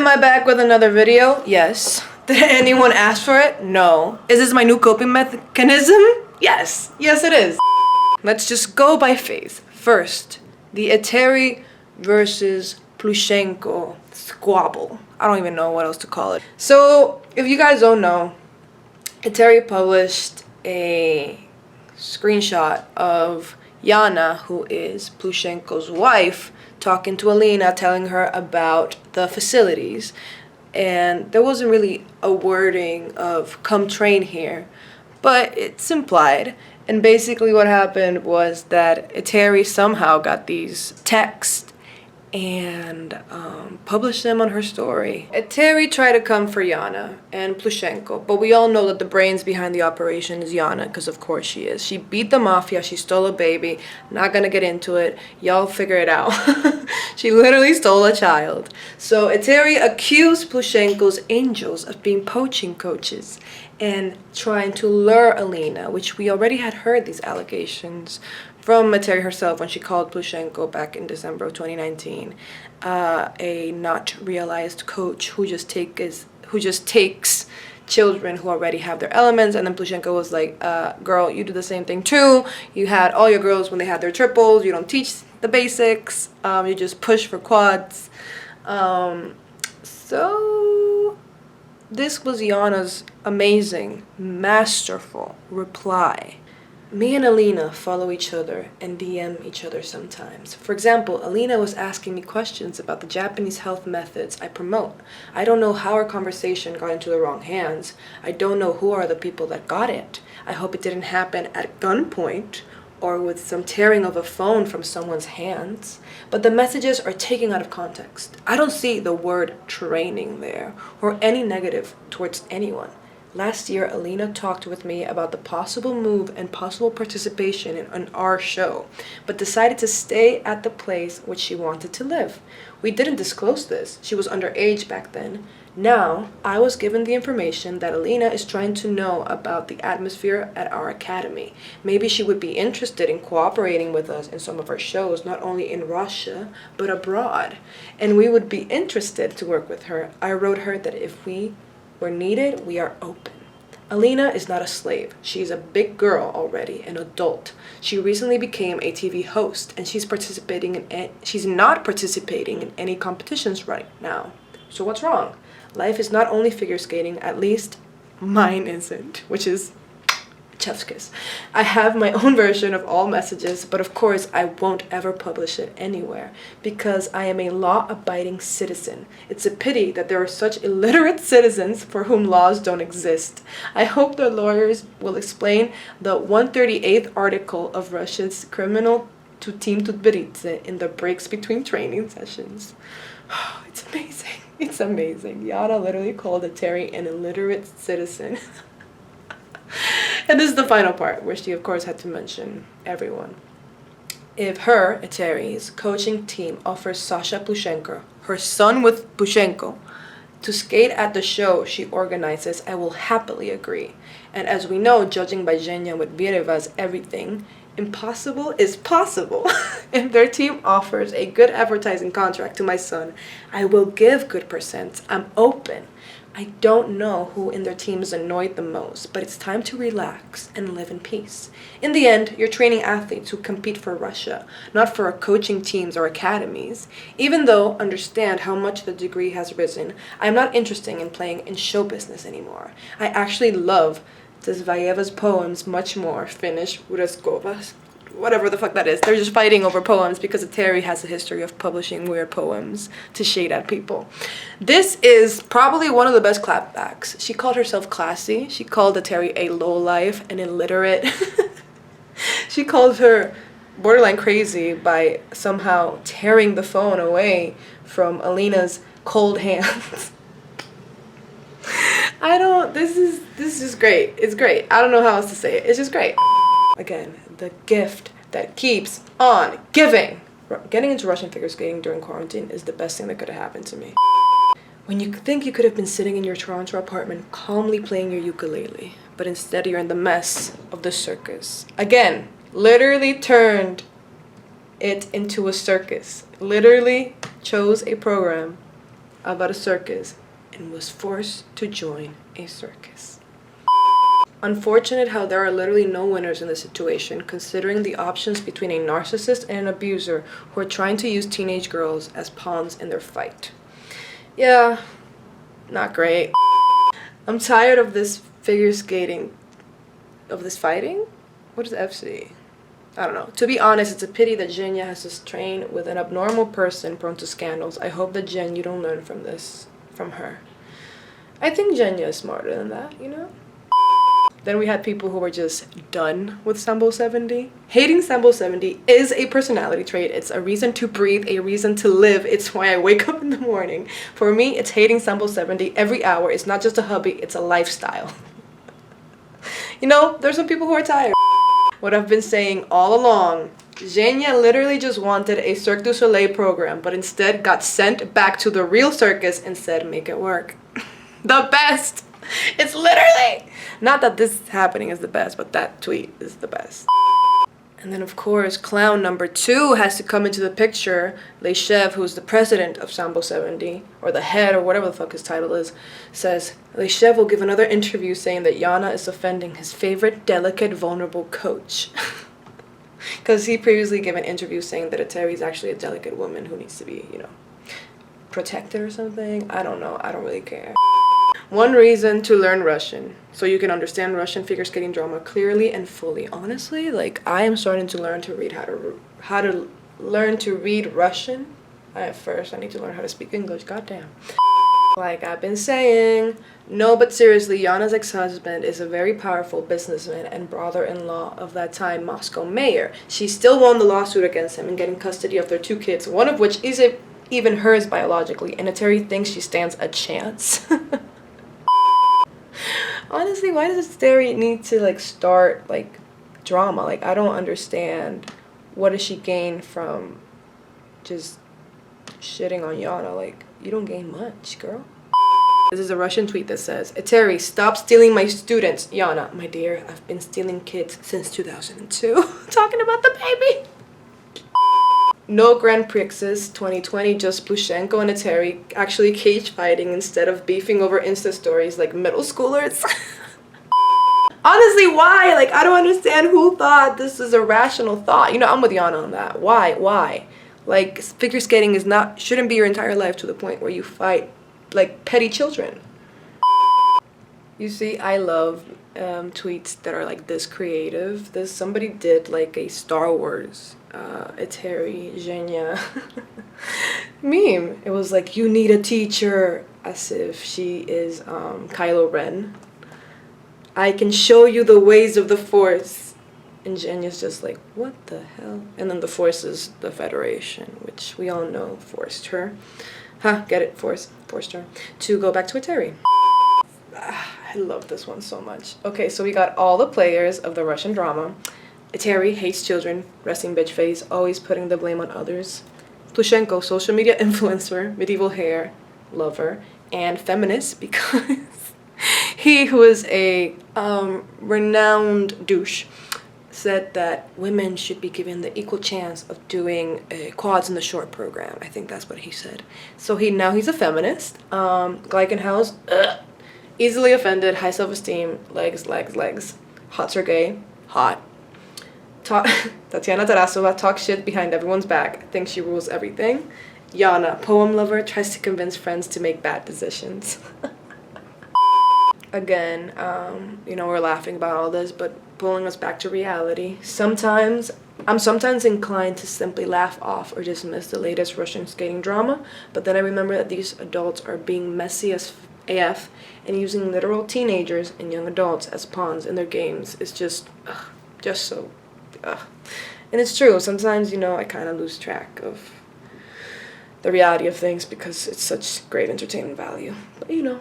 Am I back with another video? Yes. Did anyone ask for it? No. Is this my new coping mechanism? Yes. Yes, it is. Let's just go by phase. First, the Eteri versus Plushenko squabble. I don't even know what else to call it. So, if you guys don't know, Eteri published a screenshot of Yana, who is Plushenko's wife, talking to Alina, telling her about the facilities. And there wasn't really a wording of come train here, but it's implied. And basically what happened was that Eteri somehow got these texts and published them on her story. Eteri tried to come for Yana and Plushenko, but we all know that the brains behind the operation is Yana, because of course she is. She beat the mafia, she stole a baby. Not gonna get into it, y'all figure it out. She literally stole a child. So Eteri accused Plushenko's angels of being poaching coaches and trying to lure Alina, which we already had heard these allegations from Eteri herself when she called Plushenko back in December of 2019 a not realized coach who just takes children who already have their elements. And then Plushenko was like, girl, you do the same thing too. You had all your girls when they had their triples. You don't teach the basics. You just push for quads. So this was Yana's amazing, masterful reply. Me and Alina follow each other and DM each other sometimes. For example, Alina was asking me questions about the Japanese health methods I promote. I don't know how our conversation got into the wrong hands. I don't know who are the people that got it. I hope it didn't happen at gunpoint or with some tearing of a phone from someone's hands. But the messages are taken out of context. I don't see the word training there or any negative towards anyone. Last year, Alina talked with me about the possible move and possible participation in our show, but decided to stay at the place which she wanted to live. We didn't disclose this. She was underage back then. Now, I was given the information that Alina is trying to know about the atmosphere at our academy. Maybe she would be interested in cooperating with us in some of our shows, not only in Russia, but abroad. And we would be interested to work with her. I wrote her that if we were needed, we are open. Alina is not a slave. She is a big girl already, an adult. She recently became a TV host, and she's not participating in any competitions right now. So what's wrong? Life is not only figure skating, at least mine isn't, which is chef's kiss. I have my own version of all messages, but of course I won't ever publish it anywhere because I am a law-abiding citizen. It's a pity that there are such illiterate citizens for whom laws don't exist. I hope the lawyers will explain the 138th article of Russia's criminal to Team Tutberidze in the breaks between training sessions. It's amazing. It's amazing. Yana literally called Eteri an illiterate citizen. And this is the final part, where she, of course, had to mention everyone. If her, Eteri's, coaching team offers Sasha Plushenko, her son with Plushenko, to skate at the show she organizes, I will happily agree. And as we know, judging by Zhenya with Viereva's everything, impossible is possible. If their team offers a good advertising contract to my son, I will give good percents. I'm open. I don't know who in their team is annoyed the most, but it's time to relax and live in peace. In the end, you're training athletes who compete for Russia, not for coaching teams or academies. Even though understand how much the degree has risen, I'm not interested in playing in show business anymore. I actually love Dzvayeva's poems much more. Finish Uraskova's. Whatever the fuck that is. They're just fighting over poems because Eteri has a history of publishing weird poems to shade at people. This is probably one of the best clapbacks. She called herself classy. She called Eteri a lowlife and illiterate. She called her borderline crazy by somehow tearing the phone away from Alina's cold hands. This is just great. It's great. I don't know how else to say it. It's just great. Again, the gift that keeps on giving. Getting into Russian figure skating during quarantine is the best thing that could have happened to me. When you think you could have been sitting in your Toronto apartment calmly playing your ukulele, but instead you're in the mess of the circus. Again, literally turned it into a circus. Literally chose a program about a circus and was forced to join a circus. Unfortunate how there are literally no winners in this situation, considering the options between a narcissist and an abuser who are trying to use teenage girls as pawns in their fight. Yeah, not great. I'm tired of this figure skating, of this fighting? What is FC? I don't know. To be honest, it's a pity that Yana has to train with an abnormal person prone to scandals. I hope that Jen, you don't learn from this, from her. I think Yana is smarter than that, you know? Then we had people who were just done with Sambo 70. Hating Sambo 70 is a personality trait. It's a reason to breathe, a reason to live. It's why I wake up in the morning. For me, it's hating Sambo 70 every hour. It's not just a hobby, it's a lifestyle. You know, there's some people who are tired. What I've been saying all along, Yana literally just wanted a Cirque du Soleil program, but instead got sent back to the real circus and said, make it work. The best! It's literally, not that this happening is the best, but that tweet is the best. And then of course, clown number 2 has to come into the picture. Lechev, who's the president of Sambo 70, or the head, or whatever the fuck his title is, says, Lechev will give another interview saying that Yana is offending his favorite, delicate, vulnerable coach. Because he previously gave an interview saying that Eteri is actually a delicate woman who needs to be, you know, protected or something. I don't know. I don't really care. One reason to learn Russian, so you can understand Russian figure skating drama clearly and fully. Honestly, like, I am starting to learn to read how to learn to read Russian. First, I need to learn how to speak English. Goddamn. Like I've been saying, no, but seriously, Yana's ex-husband is a very powerful businessman and brother-in-law of that time Moscow mayor. She still won the lawsuit against him and getting custody of their 2 kids, one of which isn't even hers biologically, and Eteri thinks she stands a chance. Honestly, why does Eteri need to like start like drama? Like, I don't understand. What does she gain from just shitting on Yana? Like, you don't gain much, girl. This is a Russian tweet that says, Eteri, stop stealing my students. Yana, my dear, I've been stealing kids since 2002. Talking about the baby. No Grand Prixes 2020, just Plushenko and Eteri actually cage fighting instead of beefing over Insta stories like middle schoolers. Honestly, why? Like, I don't understand who thought this is a rational thought. You know, I'm with Yana on that. Why? Like, figure skating shouldn't be your entire life to the point where you fight like petty children. You see, I love tweets that are like this creative. Somebody did like a Star Wars Eteri, Yana meme. It was like, you need a teacher, as if she is Kylo Ren. I can show you the ways of the Force. And Jenya's just like, what the hell? And then the Force is the Federation, which we all know forced her. Get it? Forced her to go back to Eteri. I love this one so much. Okay, so we got all the players of the Russian drama. Eteri hates children, resting bitch face, always putting the blame on others. Plushenko, social media influencer, medieval hair, lover, and feminist because he, who is a renowned douche, said that women should be given the equal chance of doing quads in the short program. I think that's what he said. So now he's a feminist. Glykenhaus, easily offended, high self-esteem, legs. Hot Sergey, hot. Tatiana Tarasova talks shit behind everyone's back, thinks she rules everything. Yana, poem lover, tries to convince friends to make bad decisions. Again, you know, we're laughing about all this, but pulling us back to reality. I'm sometimes inclined to simply laugh off or dismiss the latest Russian skating drama, but then I remember that these adults are being messy as AF and using literal teenagers and young adults as pawns in their games. It's just so. And it's true, sometimes, you know, I kind of lose track of the reality of things because it's such great entertainment value. But, you know.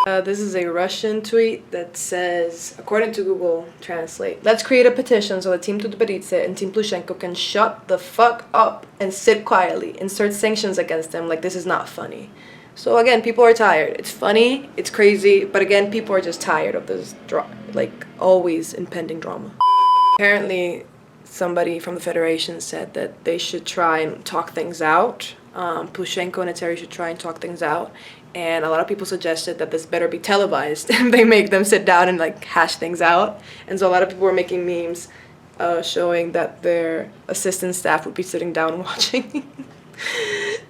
This is a Russian tweet that says, according to Google Translate, let's create a petition so that Team Tutberidze and Team Plushenko can shut the fuck up and sit quietly. Insert sanctions against them like this is not funny. So again, people are tired. It's funny, it's crazy, but again, people are just tired of this, like, always impending drama. Apparently, somebody from the Federation said that they should try and talk things out. Plushenko and Eteri should try and talk things out. And a lot of people suggested that this better be televised and they make them sit down and like hash things out. And so a lot of people were making memes showing that their assistant staff would be sitting down watching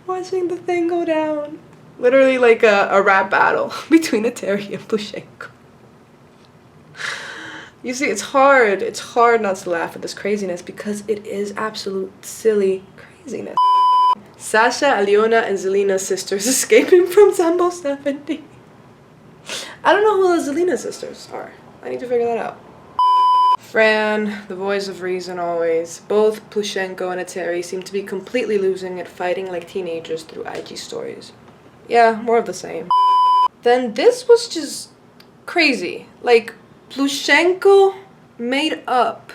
watching the thing go down. Literally like a rap battle between Eteri and Plushenko. You see, it's hard not to laugh at this craziness because it is absolute silly craziness. Sasha, Alyona, and Zelina's sisters escaping from Sambo 70. I don't know who the Zelina sisters are. I need to figure that out. Fran, the voice of reason always. Both Plushenko and Eteri seem to be completely losing at fighting like teenagers through IG stories. Yeah, more of the same. Then this was just crazy. Like, Plushenko made up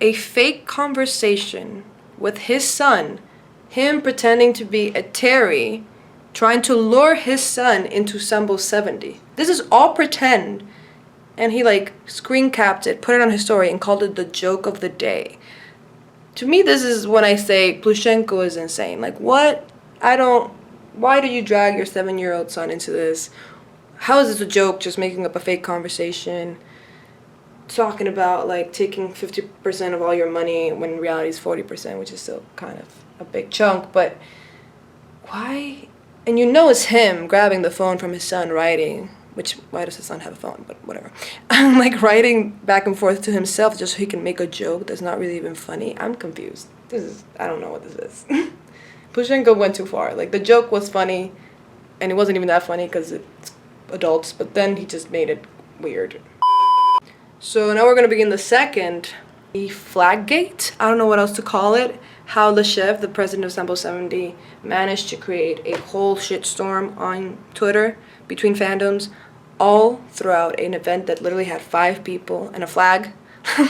a fake conversation with his son, him pretending to be Eteri, trying to lure his son into Sambo 70. This is all pretend. And he like screen capped it, put it on his story, and called it the joke of the day. To me, this is when I say Plushenko is insane. Like, what? Why do you drag your 7-year-old son into this? How is this a joke, just making up a fake conversation? Talking about like taking 50% of all your money when in reality is 40%, which is still kind of a big chunk. But why? And you know it's him grabbing the phone from his son, writing, which, why does his son have a phone? But whatever. Like writing back and forth to himself just so he can make a joke that's not really even funny. I'm confused. I don't know what this is. Plushenko went too far. Like, the joke was funny, and it wasn't even that funny because it's adults, but then he just made it weird. So now we're gonna begin the second, the Flaggate. I don't know what else to call it. How Leshev, the president of Sambo 70, managed to create a whole shitstorm on Twitter between fandoms, all throughout an event that literally had 5 people and a flag.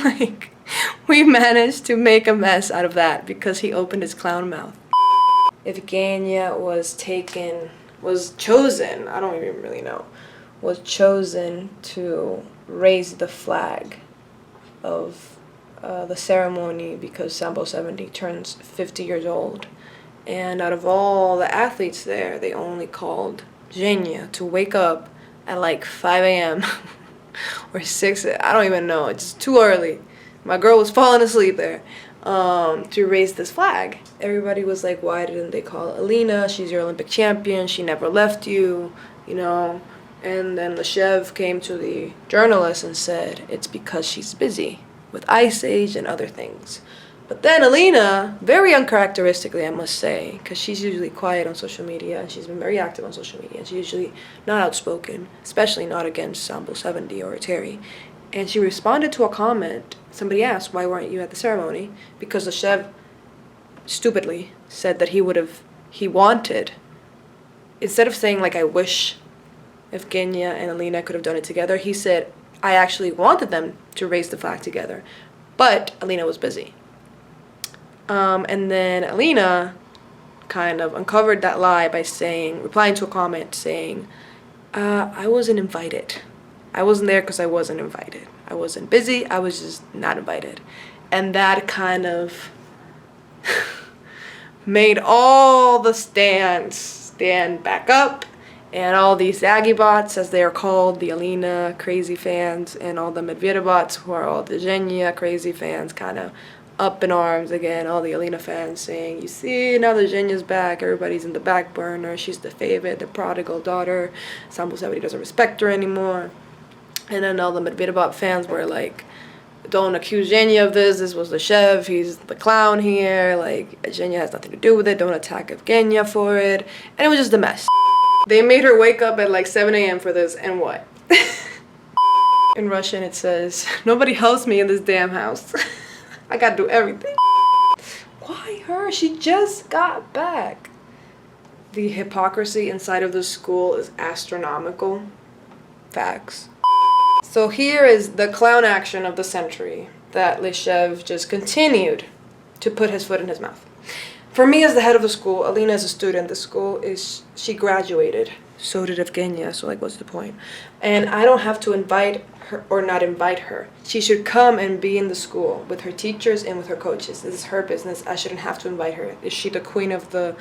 Like, we managed to make a mess out of that because he opened his clown mouth. Evgenia was chosen, I don't even really know, was chosen to raise the flag of the ceremony because Sambo 70 turns 50 years old. And out of all the athletes there, they only called Zhenya to wake up at like 5 a.m. or 6, I don't even know, it's too early. My girl was falling asleep there. To raise this flag. Everybody was like, why didn't they call Alina? She's your Olympic champion. She never left you, you know. And then Leshev came to the journalist and said, it's because she's busy with Ice Age and other things. But then Alina, very uncharacteristically, I must say, because she's usually quiet on social media, and she's been very active on social media, and she's usually not outspoken, especially not against Sambo 70 or Eteri. And she responded to a comment. Somebody asked, why weren't you at the ceremony? Because Leshev stupidly said that he wanted, instead of saying like, I wish Evgenia and Alina could have done it together, he said, I actually wanted them to raise the flag together, but Alina was busy. And then Alina kind of uncovered that lie by replying to a comment saying, I wasn't invited. I wasn't there because I wasn't invited. I wasn't busy, I was just not invited. And that kind of made all the stands stand back up, and all these Aggie bots, as they are called, the Alina crazy fans, and all the Medvedev bots, who are all the Zhenya crazy fans, kind of up in arms again. All the Alina fans saying, you see, now the Zhenya's back, everybody's in the back burner, she's the favorite, the prodigal daughter, Sambo 70 doesn't respect her anymore. And then all the Medvedev fans were like, don't accuse Zhenya of this was Leshev, he's the clown here, like, Zhenya has nothing to do with it, don't attack Evgenia for it. And it was just a mess. They made her wake up at like 7 a.m. for this, and what? In Russian it says, nobody helps me in this damn house. I gotta do everything. Why her? She just got back. The hypocrisy inside of the school is astronomical. Facts. So here is the clown action of the century that Leshev just continued to put his foot in his mouth. For me, as the head of the school, Alina is a student. The school she graduated So did Evgenia, so like what's the point? And I don't have to invite her or not invite her. She should come and be in the school with her teachers and with her coaches. This is her business. I shouldn't have to invite her. Is she the queen of the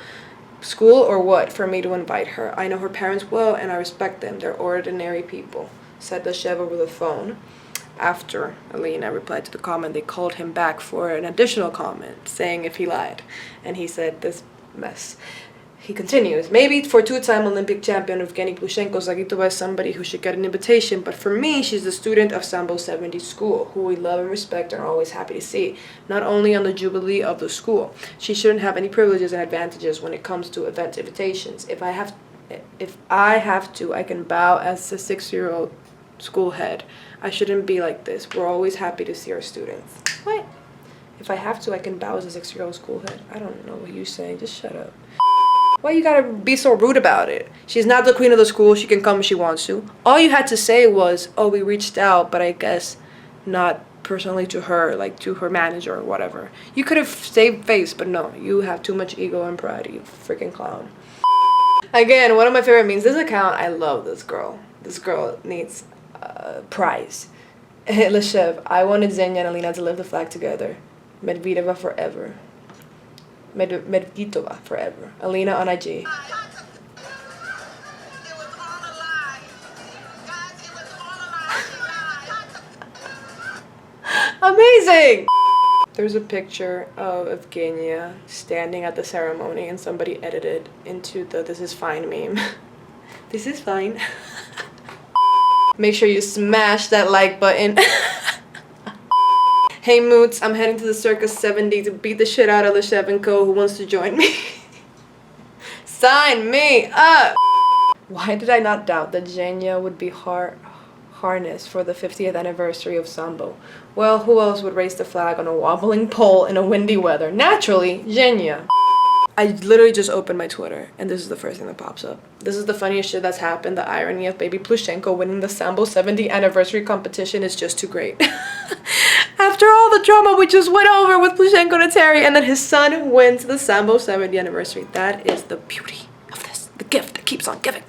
school or what for me to invite her? I know her parents well and I respect them. They're ordinary people, said Leshev over the phone. After Alina replied to the comment, they called him back for an additional comment, saying if he lied. And he said, this mess. He continues, maybe for two-time Olympic champion Evgeny Plushenko, Zagitova is somebody who should get an invitation, but for me, she's a student of Sambo 70 school, who we love and respect and are always happy to see, not only on the jubilee of the school. She shouldn't have any privileges and advantages when it comes to event invitations. If I have to, I can bow as the 6-year-old school head. I shouldn't be like this. We're always happy to see our students. What? If I have to, I can bow as a 6-year-old school head. I don't know what you're saying. Just shut up. Why you gotta be so rude about it? She's not the queen of the school. She can come if she wants to. All you had to say was, oh, we reached out, but I guess not personally to her, like to her manager or whatever. You could have saved face, but no. You have too much ego and pride, you freaking clown. Again, one of my favorite memes. This account, I love this girl. This girl needs a prize. Leshev, I wanted Xenia and Alina to live the flag together. Medvedeva forever. Medvedova forever. Alina on IG. Amazing! There's a picture of Evgenia standing at the ceremony and somebody edited into the "this is fine" meme. This is fine. Make sure you smash that like button. Hey Moots, I'm heading to the Circus 70 to beat the shit out of Leshev and Co. Who wants to join me? Sign me up! Why did I not doubt that Xenia would be harnessed for the 50th anniversary of Sambo? Well, who else would raise the flag on a wobbling pole in a windy weather? Naturally, Xenia. I literally just opened my Twitter, and this is the first thing that pops up. This is the funniest shit that's happened. The irony of baby Plushenko winning the Sambo 70 anniversary competition is just too great. After all the drama we just went over with Plushenko and Terry, and then his son wins the Sambo 70 anniversary. That is the beauty of this. The gift that keeps on giving.